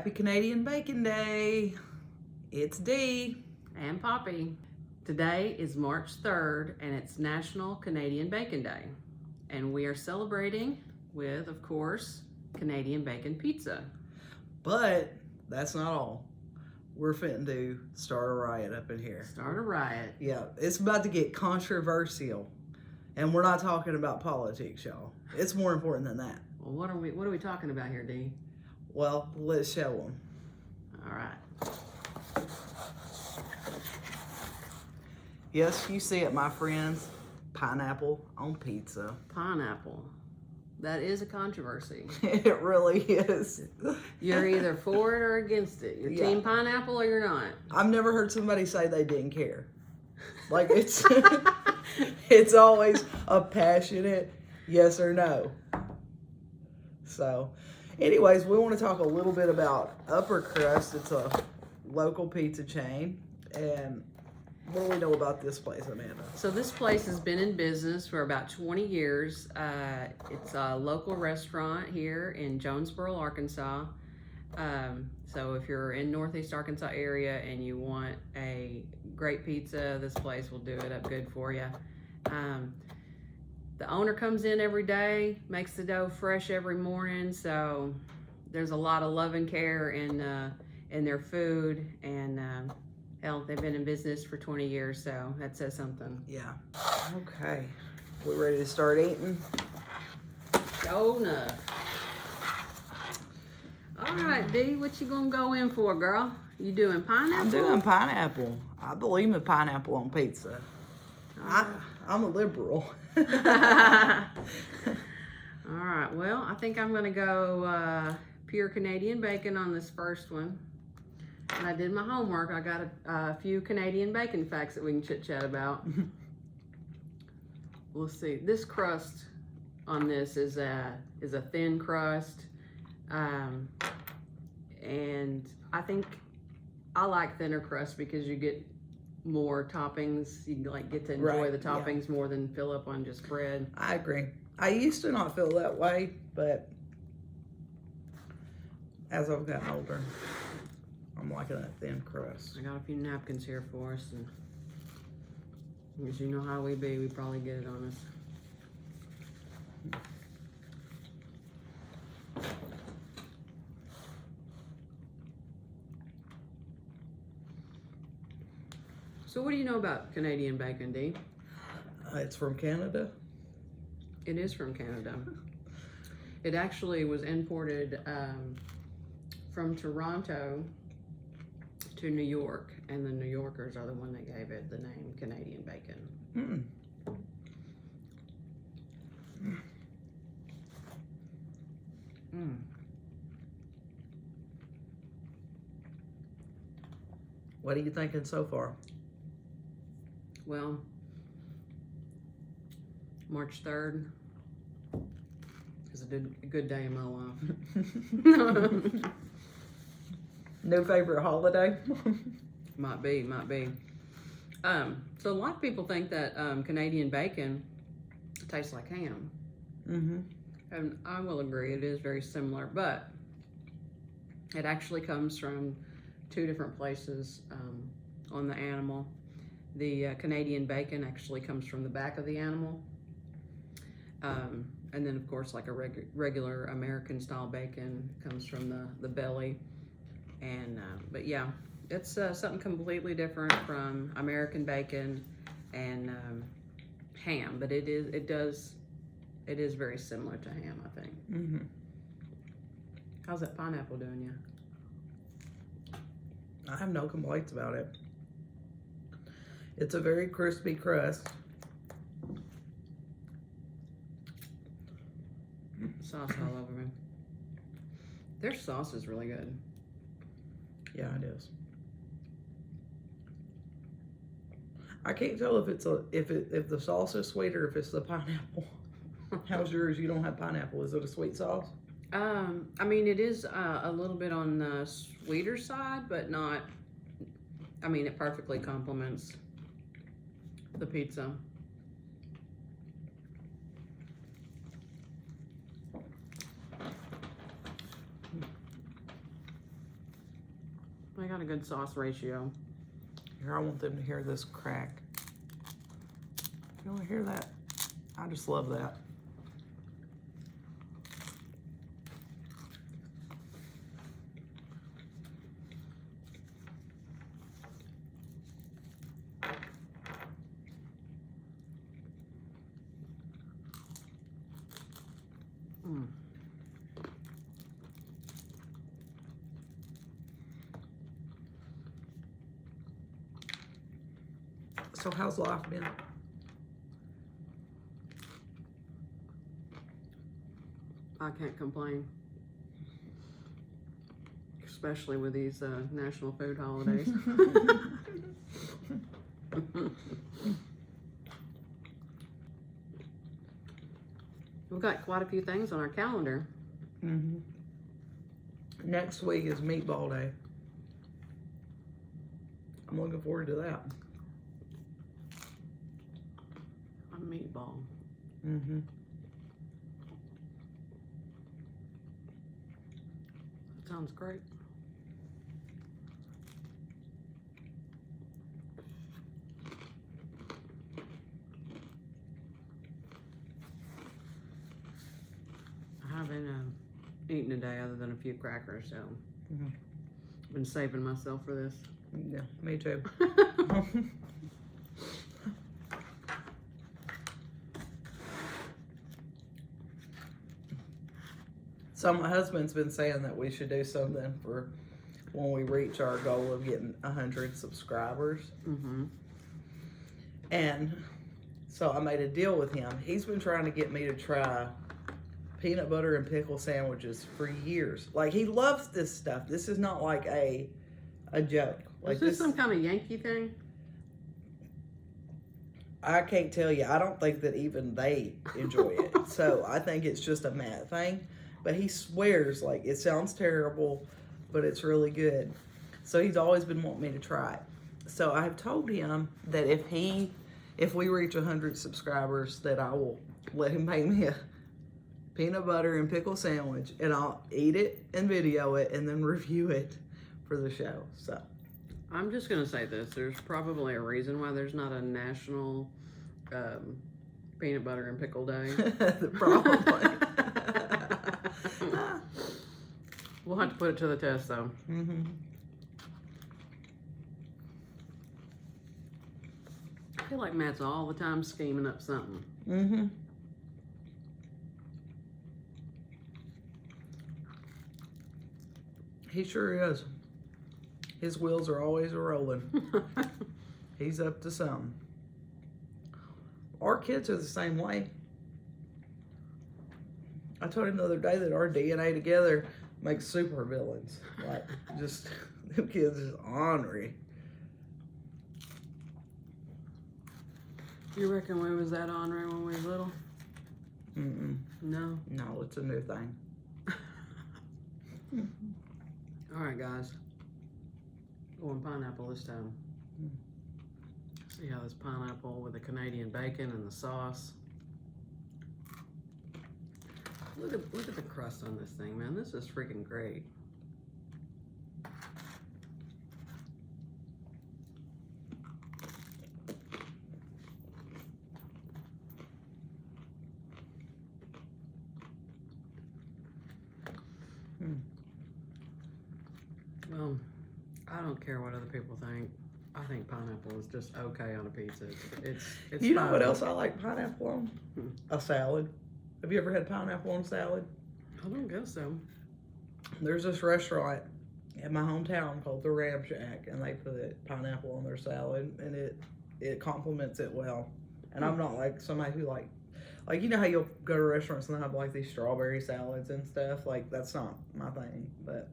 Happy Canadian Bacon Day. It's Dee and Poppy. Today is March 3rd and it's National Canadian Bacon Day. And we are celebrating with, of course, Canadian bacon pizza. But that's not all. We're fitting to start a riot up in here. Start a riot. Yeah, it's about to get controversial. And we're not talking about politics, y'all. It's more important than that. Well, what are we talking about here, Dee? Well, let's show them. All right. Yes, you see it, my friends. Pineapple on pizza. Pineapple. That is a controversy. It really is. You're either for it or against it. You're team pineapple or you're not. I've never heard somebody say they didn't care. Like it's it's always a passionate yes or no. So, anyways, we want to talk a little bit about Upper Crust. It's a local pizza chain. And what do we know about this place, Amanda? So this place has been in business for about 20 years. It's a local restaurant here in Jonesboro, Arkansas. So if you're in Northeast Arkansas area and you want a great pizza, this place will do it up good for you. The owner comes in every day, makes the dough fresh every morning. So there's a lot of love and care in their food, and hell, they've been in business for 20 years, so that says something. Yeah. Okay. We ready to start eating? Sure enough. All right, Dee, what you gonna go in for, girl? You doing pineapple? I'm doing pineapple. I believe in pineapple on pizza. I'm a liberal. All right, well, I think I'm gonna go pure Canadian bacon on this first one. And I did my homework. I got a few Canadian bacon facts that we can chit chat about. We'll see. This crust on this is a thin crust, and I think I like thinner crust because you get more toppings. You get to enjoy the toppings more than fill up on just bread. I agree. I used to not feel that way, but as I've gotten older, I'm liking that thin crust. I got a few napkins here for us, and as you know how we be, we probably get it on us. So what do you know about Canadian bacon, Dee? It's from Canada. It is from Canada. It actually was imported from Toronto to New York, and the New Yorkers are the one that gave it the name Canadian bacon. What are you thinking so far? Well, March 3rd is a good day in my life. No favorite holiday? Might be. So a lot of people think that Canadian bacon tastes like ham. And I will agree, it is very similar, but it actually comes from two different places on the animal. The Canadian bacon actually comes from the back of the animal. And then, of course, like a regular American style bacon comes from the belly. And but yeah, it's something completely different from American bacon and ham, but it is very similar to ham, I think. How's that pineapple doing you? I have no complaints about it. It's a very crispy crust. Sauce all over me. Their sauce is really good. Yeah, it is. I can't tell if if the sauce is sweet or if it's the pineapple. How's yours? You don't have pineapple. Is it a sweet sauce? I mean, it is a little bit on the sweeter side, but not. I mean, it perfectly complements the pizza. good sauce ratio. Here, I want them to hear this crack. You want to hear that? I just love that. Mm. So how's life been? I can't complain. Especially with these national food holidays. We've got quite a few things on our calendar. Mm-hmm. Next week is Meatball Day. I'm looking forward to that. A meatball. Mm-hmm. That sounds great. I haven't eaten today other than a few crackers, so I've been saving myself for this. Yeah, me too. So my husband's been saying that we should do something for when we reach our goal of getting 100 subscribers. Mm-hmm. And so I made a deal with him. He's been trying to get me to try peanut butter and pickle sandwiches for years. Like, he loves this stuff. This is not like a joke. Like, Is this some kind of Yankee thing? I can't tell you. I don't think that even they enjoy it. So I think it's just a Matt thing. But he swears, like, it sounds terrible, but it's really good. So he's always been wanting me to try it. So I've told him that if we reach 100 subscribers, that I will let him make me a peanut butter and pickle sandwich, and I'll eat it and video it and then review it for the show. So I'm just going to say this. There's probably a reason why there's not a national peanut butter and pickle day. Probably. We'll have to put it to the test, though. Mm-hmm. I feel like Matt's all the time scheming up something. Mm-hmm. He sure is. His wheels are always rolling. He's up to something. Our kids are the same way. I told him the other day that our DNA together makes super villains. Like, just, them kids is ornery. You reckon we was that ornery when we was little? Mm-mm. No. No, it's a new thing. All right, guys. Going pineapple this time. See how this pineapple with the Canadian bacon and the sauce. Look at the crust on this thing, man. This is freaking great. Well, I don't care what other people think. I think pineapple is just okay on a pizza. It's You know fine. what else I like pineapple on? A salad. Have you ever had pineapple on salad? I don't guess so. There's this restaurant in my hometown called the Ram Shack, and they put pineapple on their salad, and it complements it well. And I'm not like somebody who like you know how you'll go to restaurants and they have like these strawberry salads and stuff. Like, that's not my thing, but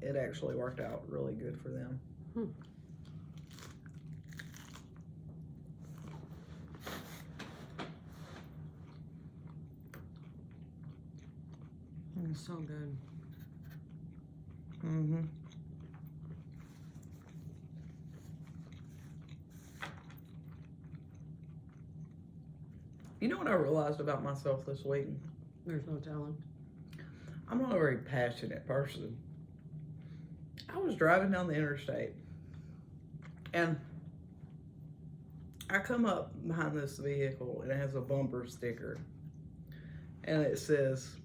it actually worked out really good for them. It's so good. Mm-hmm. You know what I realized about myself this week? There's no telling. I'm not a very passionate person. I was driving down the interstate, and I come up behind this vehicle, and it has a bumper sticker, and it says,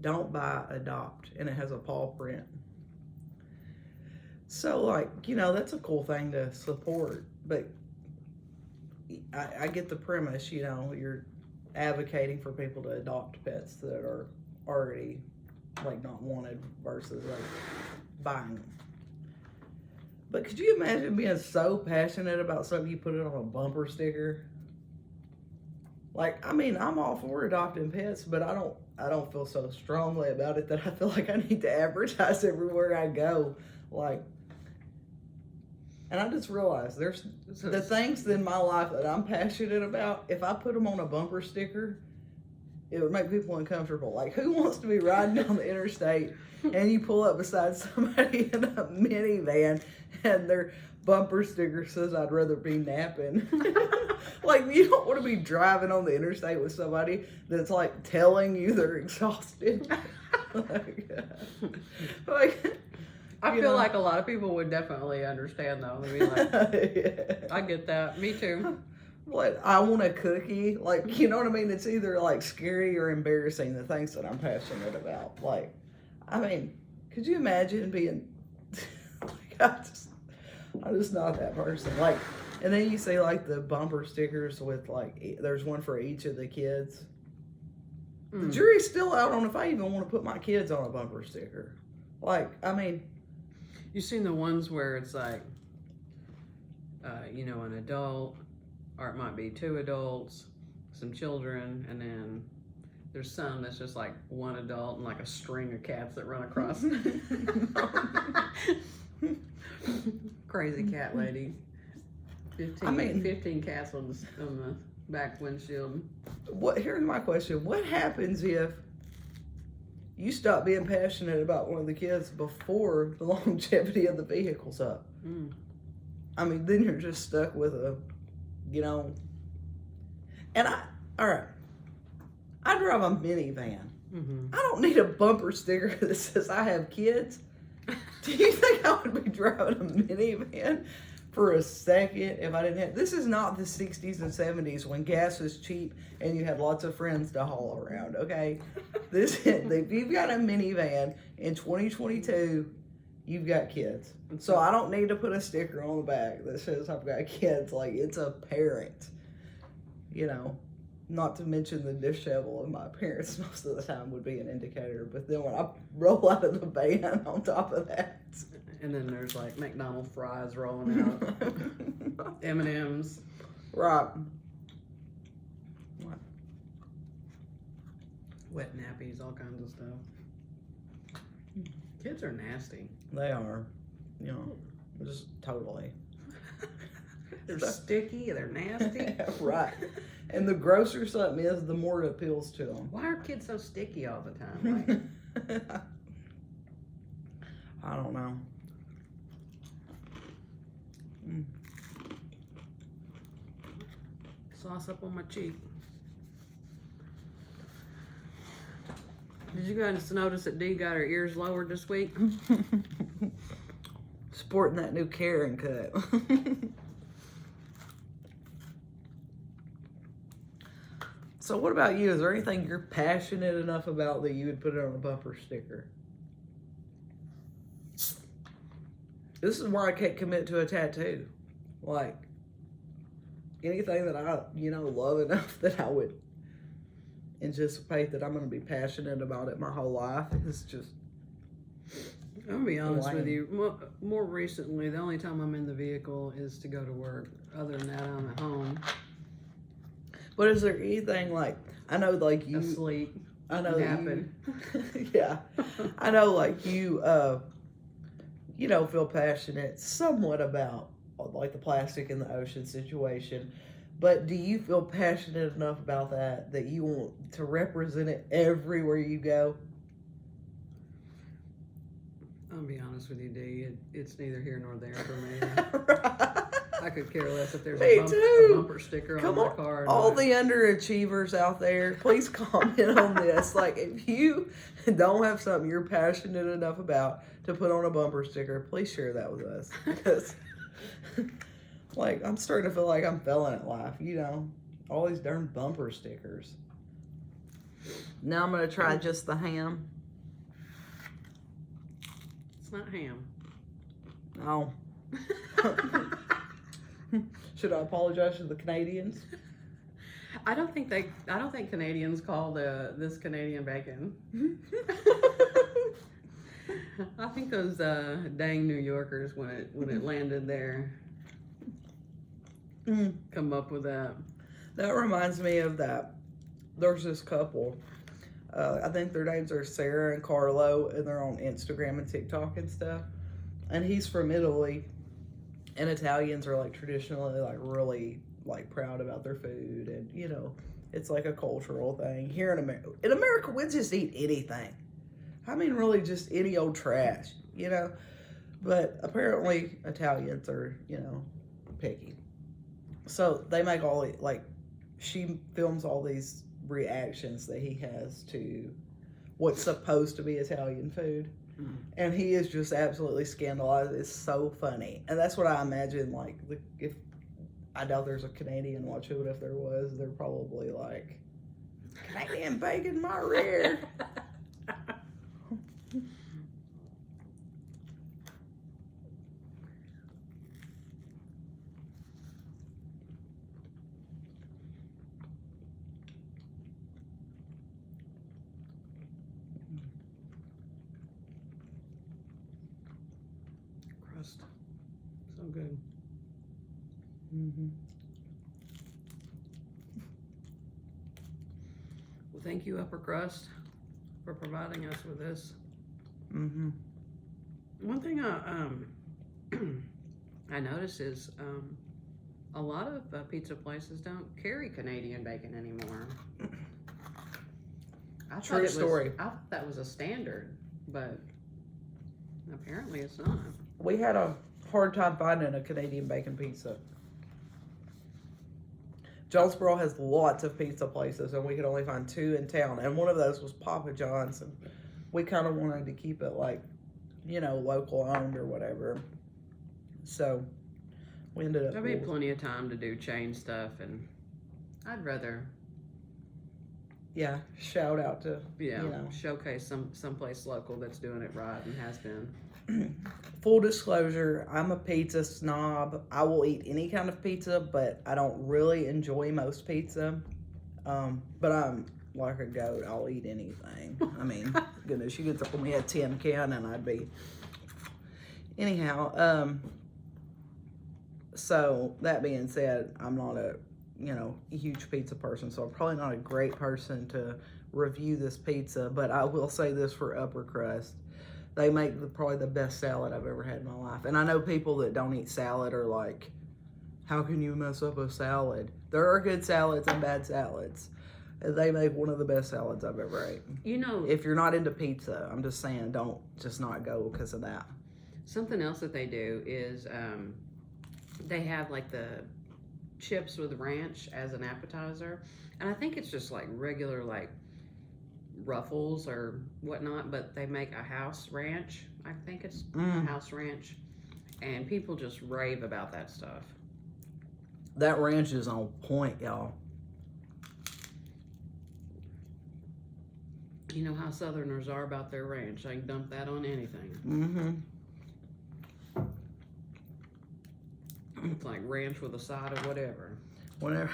"Don't buy, adopt," and it has a paw print. So, like, you know, that's a cool thing to support, but I get the premise, you know, you're advocating for people to adopt pets that are already, like, not wanted versus, like, buying them. But could you imagine being so passionate about something you put it on a bumper sticker? Like, I mean, I'm all for adopting pets, but I don't feel so strongly about it that I feel like I need to advertise everywhere I go. Like, and I just realized there's the things in my life that I'm passionate about. If I put them on a bumper sticker, it would make people uncomfortable. Like, who wants to be riding down the interstate and you pull up beside somebody in a minivan and their bumper sticker says, "I'd rather be napping"? Like, you don't want to be driving on the interstate with somebody that's like telling you they're exhausted. like I feel like a lot of people would definitely understand though. I mean, like, yeah. I get that. Me too. What, I want a cookie? Like, you know what I mean? It's either like scary or embarrassing, the things that I'm passionate about. Like, I mean, could you imagine being like, I'm just not that person. Like, and then you see like the bumper stickers with like, there's one for each of the kids. The jury's still out on if I even want to put my kids on a bumper sticker. Like, I mean, You've seen the ones where it's like, you know, an adult, or it might be two adults, some children, and then there's some that's just like one adult and like a string of cats that run across. Crazy cat lady. 15 cats on the back windshield. Here's my question. What happens if you stop being passionate about one of the kids before the longevity of the vehicle's up? I mean, then you're just stuck with a, you know. And all right, I drive a minivan. I don't need a bumper sticker that says I have kids. Do you think I would be driving a minivan for a second if I didn't have? This is not the 60s and 70s when gas was cheap and you had lots of friends to haul around, okay? If you've got a minivan in 2022, you've got kids. So I don't need to put a sticker on the back that says I've got kids. Like, it's apparent, you know. Not to mention the dishevel of my parents most of the time would be an indicator. But then when I roll out of the van on top of that. And then there's like McDonald's fries rolling out. M&M's. Right. What? Wet nappies, all kinds of stuff. Kids are nasty. They are. You know, just totally. They're sticky, they're nasty. Right. And the grosser something is, the more it appeals to them. Why are kids so sticky all the time? Like, I don't know. Sauce up on my cheek. Did you guys notice that Dee got her ears lowered this week? Sporting that new Karen cut. So what about you? Is there anything you're passionate enough about that you would put it on a bumper sticker? This is where I can't commit to a tattoo. Like, anything that I, you know, love enough that I would anticipate that I'm going to be passionate about it my whole life is just... I'll be honest with you. More recently, the only time I'm in the vehicle is to go to work. Other than that, I'm at home. But is there anything like, I know like you... Asleep. I know napping. Yeah. I know like you, you know, feel passionate somewhat about like the plastic in the ocean situation. But do you feel passionate enough about that you want to represent it everywhere you go? I'll be honest with you, Dee. It's neither here nor there for me. I could care less if there's Me a too. bumper sticker Come on my on, car. all the underachievers out there, please comment on this. Like, if you don't have something you're passionate enough about to put on a bumper sticker, please share that with us. Because, like, I'm starting to feel like I'm failing at life, you know? All these darn bumper stickers. Now I'm going to try just the ham. It's not ham. Oh. Should I apologize to the Canadians? I don't think Canadians call this Canadian bacon. I think those dang New Yorkers when it landed there come up with that. That reminds me of that. There's this couple. I think their names are Sarah and Carlo, and they're on Instagram and TikTok and stuff. And he's from Italy, and Italians are like traditionally like really like proud about their food, and you know, it's like a cultural thing here in America. In America, we just eat anything. I mean, really, just any old trash, you know. But apparently, Italians are, you know, picky. So they make all like, she films all these reactions that he has to what's supposed to be Italian food. And he is just absolutely scandalized. It's so funny. And that's what I imagine, like, if I doubt there's a Canadian watching, but if there was, they're probably like, Canadian bacon, my rear. So good. Well, thank you, Upper Crust, for providing us with this. One thing I noticed is a lot of pizza places don't carry Canadian bacon anymore. True story. I thought that was a standard, but apparently it's not. We had a hard time finding a Canadian bacon pizza. Jonesboro has lots of pizza places, and we could only find 2 in town, and one of those was Papa John's, and we kind of wanted to keep it like, you know, local owned or whatever. So we ended up. There'll be plenty of time to do chain stuff, and I'd rather. Yeah, shout out to, you know. Showcase someplace local that's doing it right and has been. Full disclosure, I'm a pizza snob. I will eat any kind of pizza, but I don't really enjoy most pizza. But I'm like a goat. I'll eat anything. I mean, goodness, you could throw me a tin can and I'd be... Anyhow, so that being said, I'm not a, you know, huge pizza person, so I'm probably not a great person to review this pizza, but I will say this for Upper Crust. They make probably the best salad I've ever had in my life. And I know people that don't eat salad are like, how can you mess up a salad? There are good salads and bad salads. They make one of the best salads I've ever ate. You know, if you're not into pizza, I'm just saying, don't just not go because of that. Something else that they do is they have like the chips with ranch as an appetizer. And I think it's just like regular like Ruffles or whatnot, but they make a house ranch. I think it's a house ranch, and people just rave about that stuff. That ranch is on point, y'all. You know how Southerners are about their ranch. They can dump that on anything. It's like ranch with a side of whatever. Whenever.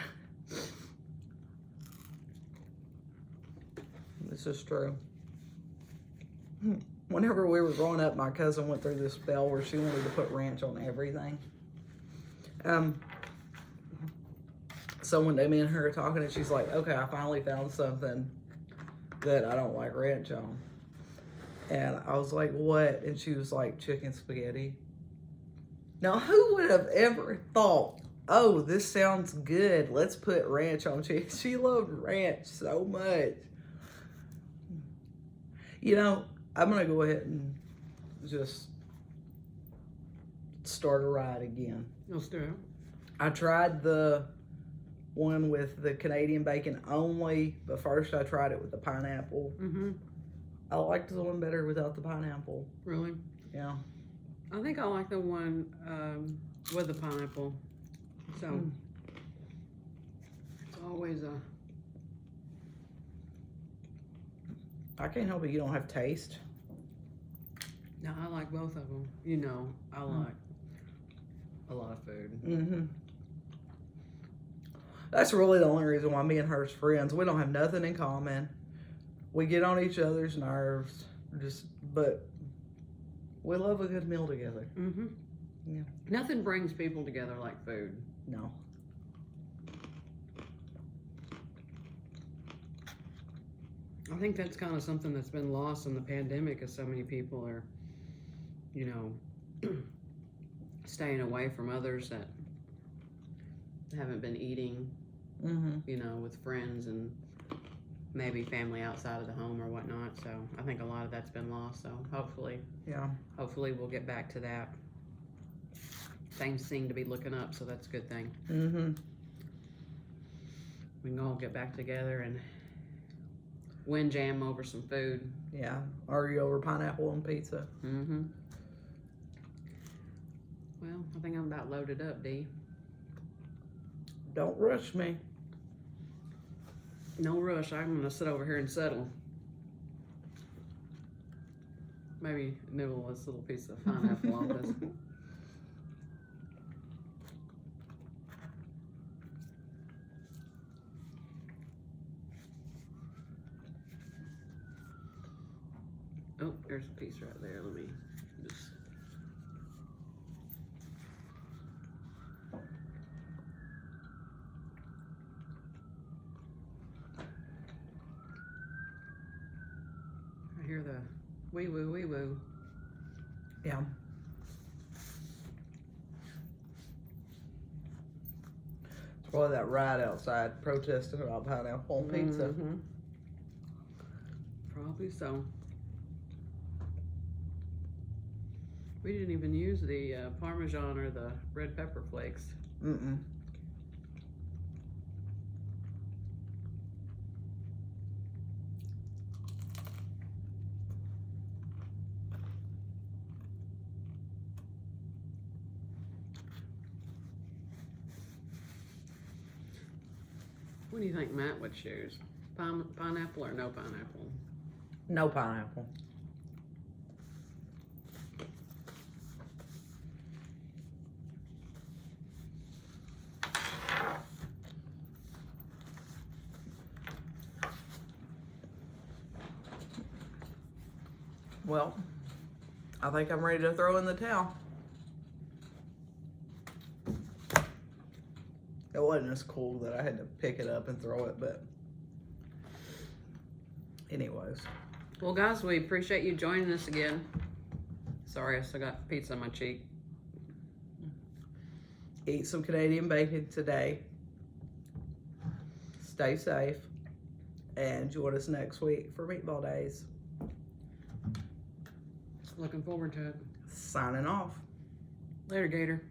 This is true. Whenever we were growing up, my cousin went through this spell where she wanted to put ranch on everything. So one day me and her are talking, and she's like, okay, I finally found something that I don't like ranch on. And I was like, what? And she was like, chicken spaghetti. Now, who would have ever thought, oh, this sounds good, let's put ranch on chicken? She loved ranch so much. You know, I'm going to go ahead and just start a riot again. Let's do it. I tried the one with the Canadian bacon only, but first I tried it with the pineapple. Mm-hmm. I liked the one better without the pineapple. Really? Yeah. I think I like the one with the pineapple. So it's always a. I can't help it. You don't have taste. No, I like both of them. You know, I like a lot of food. Mm-hmm. That's really the only reason why me and her's friends. We don't have nothing in common. We get on each other's nerves, but we love a good meal together. Mm-hmm. Yeah. Nothing brings people together like food. No. I think that's kind of something that's been lost in the pandemic, as so many people are, you know, staying away from others that haven't been eating, you know, with friends and maybe family outside of the home or whatnot. So I think a lot of that's been lost. So hopefully we'll get back to that. Things seem to be looking up, so that's a good thing. We can all get back together and wind jam over some food. Yeah, argue over pineapple on pizza. Well, I think I'm about loaded up, Dee. Don't rush me. No rush. I'm gonna sit over here and settle. Maybe nibble this little piece of pineapple on this. Oh, there's a piece right there. Let me just. I hear the wee woo, wee woo. Yeah. It's probably that riot outside protesting about pineapple on pizza. Probably so. We didn't even use the Parmesan or the red pepper flakes. What do you think Matt would choose? Pineapple or no pineapple? No pineapple. Well, I think I'm ready to throw in the towel. It wasn't as cool that I had to pick it up and throw it, but anyways. Well, guys, we appreciate you joining us again. Sorry, I still got pizza on my cheek. Eat some Canadian bacon today. Stay safe. And join us next week for Meatball Days. Looking forward to it. Signing off. Later, Gator.